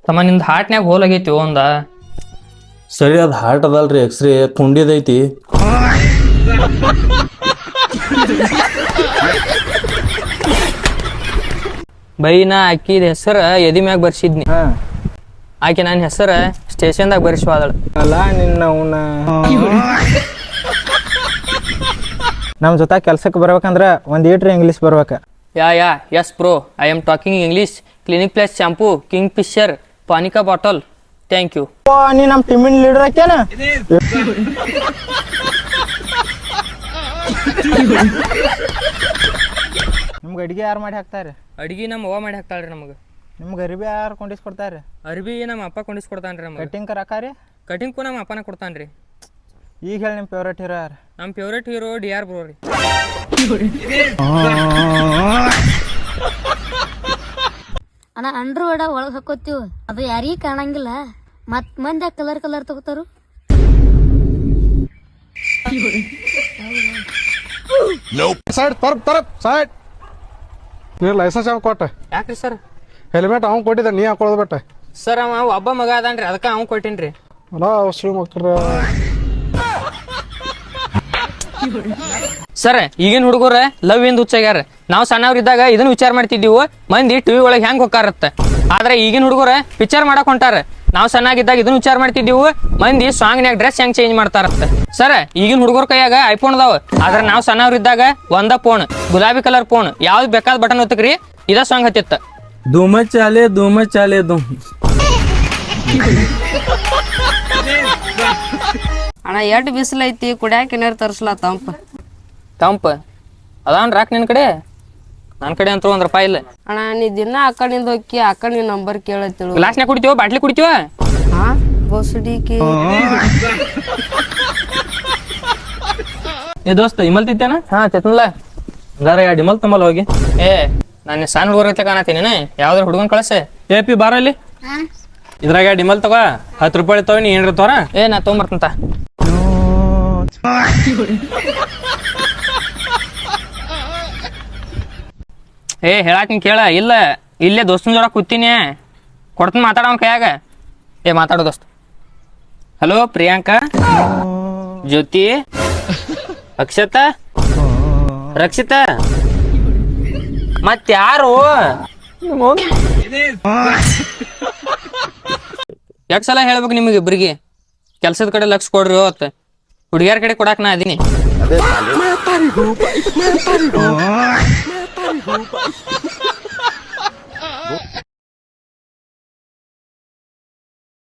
ತಮ್ಮ ನಿಂದ ಹಾರ್ಟ್ನ್ಯಾಗ ಹೋಲ್ ಆಗೈತಿ ಒಂದ. ಸರಿ ಅದು ಹಾರ್ಟ್ ಅದಲ್ರಿ, ಎಕ್ಸ್ರೇ ಕುಂಡಿದೈತಿ. ಬೈ ನಾ ಆಕಿದ ಹೆಸರ ಎದಿ ಮ್ಯಾಗ ಬರ್ಸಿದ್ನಿ. ಆಕೆ ನನ್ನ ಹೆಸರ ಸ್ಟೇಷನ್ದಾಗ ಬರ್ಸಿವಾದಳ. ಅಲ್ಲ ನಿನ್ನ ಅವನ ನಮ್ಮ ಜೊತೆ ಕೆಲ್ಸಕ್ಕೆ ಬರ್ಬೇಕಂದ್ರೆ ಒಂದು ಈಟ್ರಿ ಇಂಗ್ಲೀಷ್ ಬರ್ಬೇಕು. Ya yes bro, I am talking English. Clinic Plus shampoo, Kingfisher, ಪಾನಿಕಾ ಬಾಟಲ್, ಥ್ಯಾಂಕ್ ಯು. ನೀ ನಮ್ಮ ಟೀಮಿನ ಲೀಡರ್ ಹಾಕ್ಯಾನ. ನಿಮ್ಗೆ ಅಡಿಗೆ ಯಾರು ಮಾಡಿ ಹಾಕ್ತಾರೆ? ಅಡಿಗೆ ನಮ್ಮ ಅವ್ವ ಮಾಡಿ ಹಾಕ್ತಾಳ್ರಿ ನಮಗೆ. ನಿಮ್ಗೆ ಅರಿಬಿ ಯಾರು ಕೊಂಡಿಸ್ಕೊಡ್ತಾರೆ? ಅರ್ಬಿ ನಮ್ಮ ಅಪ್ಪ ಕೊಂಡಿಸ್ಕೊಡ್ತಾನ್ರಿ ನಮಗೆ. ಕಟ್ಟಿಂಗ್ ರೊಕ್ಕ ರೀ? ಕಟಿಂಗ್ಕು ನಮ್ಮ ಅಪ್ಪನ ಕೊಡ್ತಾನ್ರಿ. ಈಗ ಹೇಳಿ ನಿಮ್ಮ ಫೇವ್ರೇಟ್ ಹೀರೋ ಯಾರು? ನಮ್ಮ ಫೇವ್ರೇಟ್ ಹೀರೋ DR ಬ್ರೋ ರೀ. ಅಣ್ಣ ಅಂಡ್ರ ವಡ ಒಳಗೆ ಹಾಕೋತೀವಿ, ಅದು ಯಾರಿಗೂ ಕಾಣಂಗಿಲ್ಲ. ಮತ್ ಮಂದಿ ಕಲರ್ ತಗೋತಾರು. ಸೈಡ್ ಸೈಡ್ ನೀನು ಲೈಸೆನ್ಸ್ ಅವ್ನು ಕೊಟ್ಟ, ಯಾಕ್ರಿ ಸರ್? ಹೆಲ್ಮೆಟ್ ಅವ್ನು ಕೊಟ್ಟಿದ್ದ, ನೀ ಹಾಕೊಳ್ಳೋದು ಬೇಟ. ಸರ್ ಅವ ಒಬ್ಬ ಮಗ ಅದಾನ್ರಿ, ಅದಕ್ಕೆ ಅವ್ನು ಕೊಟ್ಟಿನ್ರಿ. ಅಲ್ಲ ಅವಶ್ಯ ಮಕ್ಕಳ ಸರ್ ಈಗಿನ ಹುಡುಗರ ಲವ್ ಎಂದು ಹುಚ್ಚಾಗ್ಯಾರ. ನಾವು ಸಣ್ಣವ್ರಿದ್ದಾಗ ಇದನ್ನ ವಿಚಾರ ಮಾಡ್ತಿದ್ದೀವಿ, ಮಂದಿ ಟಿವಿ ಒಳಗೆ ಹೆಂಗ್ ಹೋಗಾರತ್ತ. ಆದ್ರೆ ಈಗಿನ ಹುಡುಗರ ಪಿಕ್ಚರ್ ಮಾಡಕ್ ಹೊಂಟಾರ. ನಾವು ಸಣ್ಣಾಗಿದ್ದಾಗ ಇದನ್ನ ವಿಚಾರ ಮಾಡ್ತಿದ್ದೀವಿ, ಮಂದಿ ಸಾಂಗ್ನ್ಯಾಗ ಡ್ರೆಸ್ ಹೆಂಗ್ ಚೇಂಜ್ ಮಾಡ್ತಾರತ್ತ. ಸರ್ ಈಗಿನ ಹುಡುಗರ ಕೈಯಾಗ ಐಫೋನ್ ಅದಾವ, ಆದ್ರೆ ನಾವು ಸಣ್ಣವ್ರಿದ್ದಾಗ ಒಂದ ಫೋನ್, ಗುಲಾಬಿ ಕಲರ್ ಫೋನ್, ಯಾವ್ದು ಬೇಕಾದ ಬಟನ್ ಒತ್ತಕ್ರಿ ಇದ ಸಾಂಗ್ ಹತ್ತಿತ್ತ. ಧೂಮ ಚಾಲೆ ಧೂಮ್. ಅಣ್ಣ ಎಟ್ ಬಿಸಿಲೈತಿ, ಕುಡ್ಯಾಕ ಏನಾರು ತರ್ಸ್ಲಾ ತಂಪ ಅದಾನ್ ರಾಕ್ ನಿನ್ ಕಡೆ? ನನ್ನ ಕಡೆ ಅಂತ $1 ಇಲ್ಲ. ಅಣ್ಣ ನೀ ದಿನ ಅಕ್ಕನಿಂದ ಹೋಗಿ ಅಕ್ಕ ನಿನ್ ನಂಬರ್ ಕೇಳತ್ತಿಳು. ಗ್ಲಾಸ್ನ್ಯಾಗ ಕುಡಿತೀವ, ಬಾಟ್ಲಿ ಕುಡಿತೀವ? ಹಾ ಬೋಸಡಿಕೆ. ಏ ದೋಸ್ತ ಇಮಲ್ ತಿಂತೇನ? ಹಾ ಚತನ್ಲ ಹಂಗಾರ 2 ಇಮಲ್ ತಮ್ಮಲ್ ಹೋಗಿ. ನಾನು ಸಣ್ಣ ಹುಡುಗರ ಕಾಣತೀನಿ, ಯಾವ್ದಾರು ಹುಡುಗನ್ ಕಳಸೆ. ಪಿ ಬಾರ ಇಲ್ಲಿ, ಇದ್ರಾಗ 2 ಇಮಲ್ ತಗೋ, $10 ತಗೋ, ನೀ ಏನ್ರ ತೋರ. ನಾ ತೊಗೊಂಬರ್ತಂತ. ಹೇಳಾಕಿನ್ ಕೇಳ. ಇಲ್ಲ ಇಲ್ಲೇ ದೋಸ್ತನ ಜೋಡ ಕೂತೀನಿ, ಕೊಡ್ತೀನಿ, ಮಾತಾಡೋನ್ ಕೈಯಾಗ. ಮಾತಾಡೋ ದೋಸ್ತ. ಹಲೋ ಪ್ರಿಯಾಂಕಾ, ಜ್ಯೋತಿ, ಅಕ್ಷತಾ, ರಕ್ಷಿತಾ, ಮತ್ಯಾರು? ಯಾಕೆ ಸಲ ಹೇಳ್ಬೇಕು ನಿಮಗೆ ಇಬ್ಬರಿಗೆ, ಕೆಲ್ಸದ ಕಡೆ ಲಕ್ಷ ಕೊಡ್ರಿ. ಅವತ್ತು ಹುಡುಗಿಯರ ಕಡೆ ಕೊಡಾಕ್ ನಾ ಅದೀನಿ.